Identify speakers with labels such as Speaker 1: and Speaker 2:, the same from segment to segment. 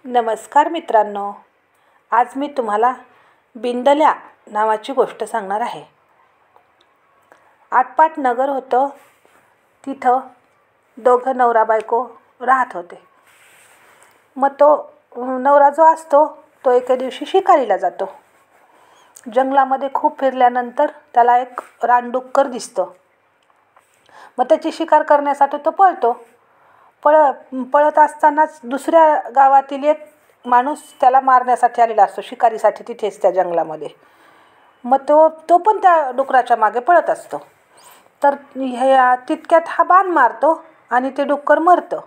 Speaker 1: नमस्कार मित्रांनो, आज मी तुम्हाला बिंदल्या नावाची गोष्ट सांगणार आहे. आटपाट नगर होतं. तिथं दोघं नवरा बायको राहत होते. मग तो नवरा जो असतो तो एके दिवशी शिकारीला जातो. जंगलामध्ये खूप फिरल्यानंतर त्याला एक रानडुक्कर दिसतं. मग त्याची शिकार करण्यासाठी तो पळतो. पळत असतानाच दुसऱ्या गावातील एक माणूस त्याला मारण्यासाठी आलेला असतो, शिकारीसाठी तिथेच त्या जंगलामध्ये. मग तो पण त्या डुकराच्या मागे पळत असतो. तर तितक्यात हा बाण मारतो आणि ते डुक्कर मरतं.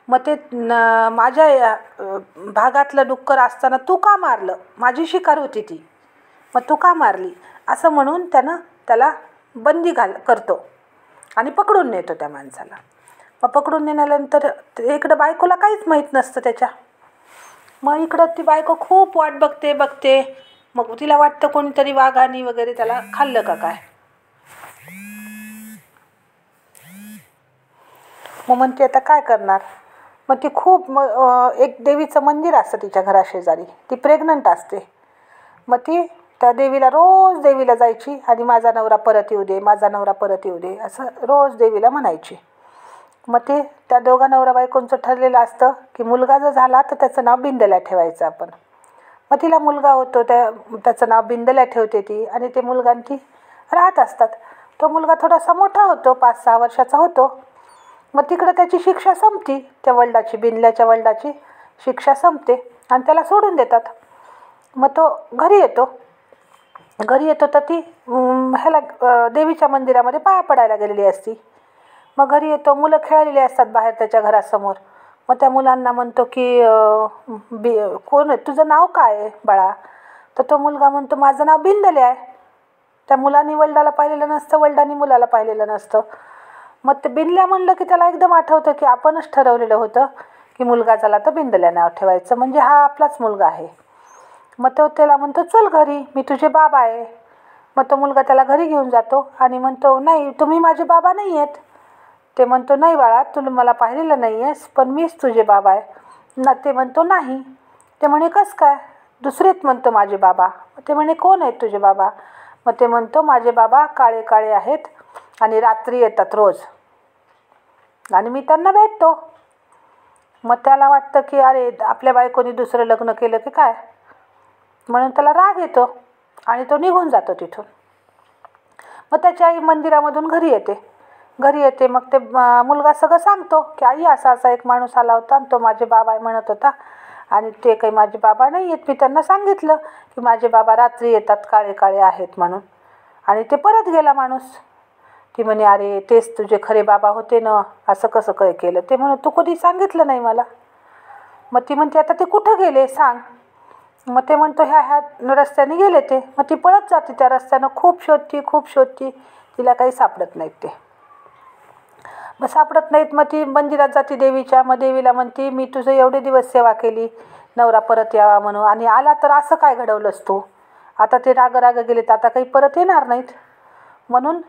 Speaker 1: मग ते माझ्या भागातलं डुक्कर असताना तू का मारलं? माझी शिकार होती ती, मग तू का मारली? असं म्हणून त्याला बंदी करतो आणि पकडून नेतो त्या माणसाला. मग पकडून नेल्यानंतर इकडं बायकोला काहीच माहीत नसतं त्याच्या. मग इकडं ती बायको खूप वाट बघते. मग तिला वाटतं कोणीतरी वाघाने वगैरे त्याला खाल्लं का काय. मग म्हणते आता काय करणार. मग ती एक देवीचं मंदिर असतं तिच्या घराशेजारी. ती प्रेग्नंट असते. मग ती त्या रोज देवीला जायची आणि माझा नवरा परत येऊ दे, माझा नवरा परत येऊ दे असं रोज देवीला म्हणायची. मग ते त्या दोघा नवरा बायकोंचं ठरलेलं असतं की मुलगा जर झाला तर त्याचं नाव बिंदल्या ठेवायचं आपण. मग तिला मुलगा होतो, त्याचं नाव बिंदल्या ठेवते ती. आणि ते मुलगांची राहत असतात. तो मुलगा थोडासा मोठा होतो, 5-6 वर्षाचा होतो. मग तिकडं त्याची शिक्षा संपती. बिंदल्याच्या वडिलाची शिक्षा संपते आणि त्याला सोडून देतात. मग तो घरी येतो तर ती देवीच्या मंदिरामध्ये पाया पडायला गेलेली असती. मग घरी येतो, मुलं खेळलेली असतात बाहेर त्याच्या घरासमोर. मग त्या मुलांना म्हणतो की कोण आहे, तुझं नाव काय आहे बाळा? तर तो मुलगा म्हणतो माझं नाव बिंदल्या आहे. त्या मुलांनी वडिलाला पाहिलेलं नसतं, वडिलांनी मुलाला पाहिलेलं नसतं. मग ते बिंदल्या म्हणलं की त्याला एकदम आठवतं की आपणच ठरवलेलं होतं की मुलगा झाला तर बिंदल्या नाव ठेवायचं, म्हणजे हा आपलाच मुलगा आहे. मग तो त्याला म्हणतो चल घरी, मी तुझे बाबा आहे. मग तो मुलगा त्याला घरी घेऊन जातो आणि म्हणतो नाही, तुम्ही माझे बाबा नाही आहेत. ते म्हणतो नाही बाळा, तुला मला पाहिलेलं नाही आहेस, पण मीच तुझे बाबा आहे ना. ते म्हणतो नाही. ते म्हणे कसं काय? दुसरेच म्हणतो माझे बाबा. ते म्हणे कोण आहेत तुझे बाबा? मग ते म्हणतो माझे बाबा काळे काळे आहेत आणि रात्री येतात रोज आणि मी त्यांना भेटतो. मग त्याला वाटतं की अरे आपल्या बायकोनी दुसरं लग्न केलं की काय, म्हणून त्याला राग येतो आणि तो निघून जातो तिथून. मग त्याची आई मंदिरामधून घरी येते. मग ते मुलगा सगळं सांगतो की आई असा एक माणूस आला होता आणि तो माझे बाबा आहे म्हणत होता आणि ते काही माझे बाबा नाही आहेत. मी त्यांना सांगितलं की माझे बाबा रात्री येतात, काळे काळे आहेत म्हणून, आणि ते परत गेला माणूस. ती म्हणे अरे तेच तुझे खरे बाबा होते ना, असं कसं काय केलं? ते म्हणत तू कधी सांगितलं नाही मला. मग ती म्हणते आता ते कुठं गेले सांग. मग ते म्हणतो ह्या रस्त्याने गेले ते. मग ती पळत जाते त्या रस्त्यानं, खूप शोधती. तिला काही सापडत नाहीत ते. मग ती मंदिरात जाते देवीच्या. मग देवीला म्हणते मी तुझं एवढे दिवस सेवा केली, नवरा परत यावा म्हणून, आणि आला तर असं काय घडवलंस तू? आता ते राग गेले तर आता काही परत येणार नाहीत. म्हणून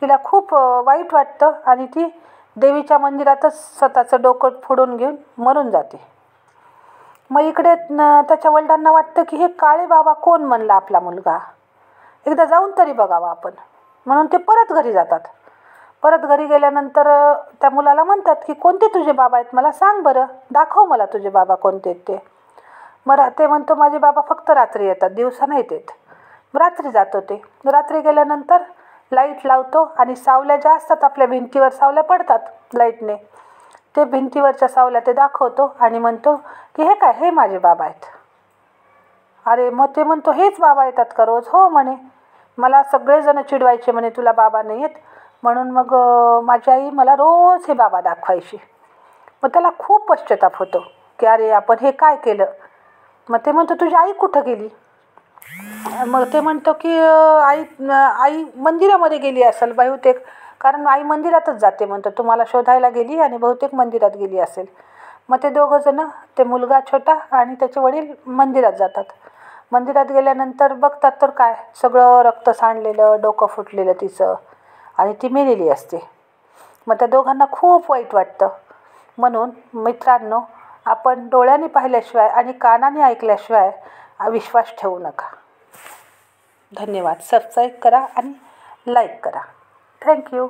Speaker 1: तिला खूप वाईट वाटतं आणि ती देवीच्या मंदिरातच स्वतःचं डोकं फोडून घेऊन मरून जाते. मग इकडे त्याच्या वडिलांना वाटतं की हे काळे बाबा कोण म्हणला आपला मुलगा, एकदा जाऊन तरी बघावा आपण, म्हणून ते परत घरी जातात. परत घरी गेल्यानंतर त्या मुलाला म्हणतात की कोणते तुझे बाबा आहेत, मला सांग बरं, दाखव मला तुझे बाबा कोणते आहेत ते. मग ते म्हणतो माझे बाबा फक्त रात्री येतात, दिवसा नाहीत येत. रात्री जातो ते. रात्री गेल्यानंतर लाईट लावतो आणि सावल्या ज्या असतात आपल्या भिंतीवर सावल्या पडतात लाईटने, ते भिंतीवरच्या सावल्या ते दाखवतो आणि म्हणतो की हे काय, हे माझे बाबा आहेत. अरे मग ते म्हणतो हेच बाबा येतात का रोज? हो म्हणे, मला सगळेजण चिडवायचे म्हणे तुला बाबा नाही आहेत म्हणून, मग माझी आई मला रोज हे बाबा दाखवायची. मग त्याला खूप पश्चाताप होतो की अरे आपण हे काय केलं. मग ते म्हणतो तुझी आई कुठं गेली? मग ते म्हणतो की आई मंदिरामध्ये गेली असेल बहुतेक, कारण आई मंदिरातच जाते म्हणतो, तुम्हाला शोधायला गेली आणि बहुतेक मंदिरात गेली असेल. मग ते दोघंजणं, ते मुलगा छोटा आणि त्याचे वडील मंदिरात जातात. मंदिरात गेल्यानंतर बघतात तर काय, सगळं रक्त सांडलेलं, डोकं फुटलेलं तिचं, आणि ती मेलेली असते. मग त्या दोघांना खूप वाईट वाटतं. म्हणून मित्रांनो, आपण डोळ्यांनी पाहिल्याशिवाय आणि कानाने ऐकल्याशिवाय विश्वास ठेवू नका. धन्यवाद. सबस्क्राईब करा आणि लाईक करा. थँक्यू.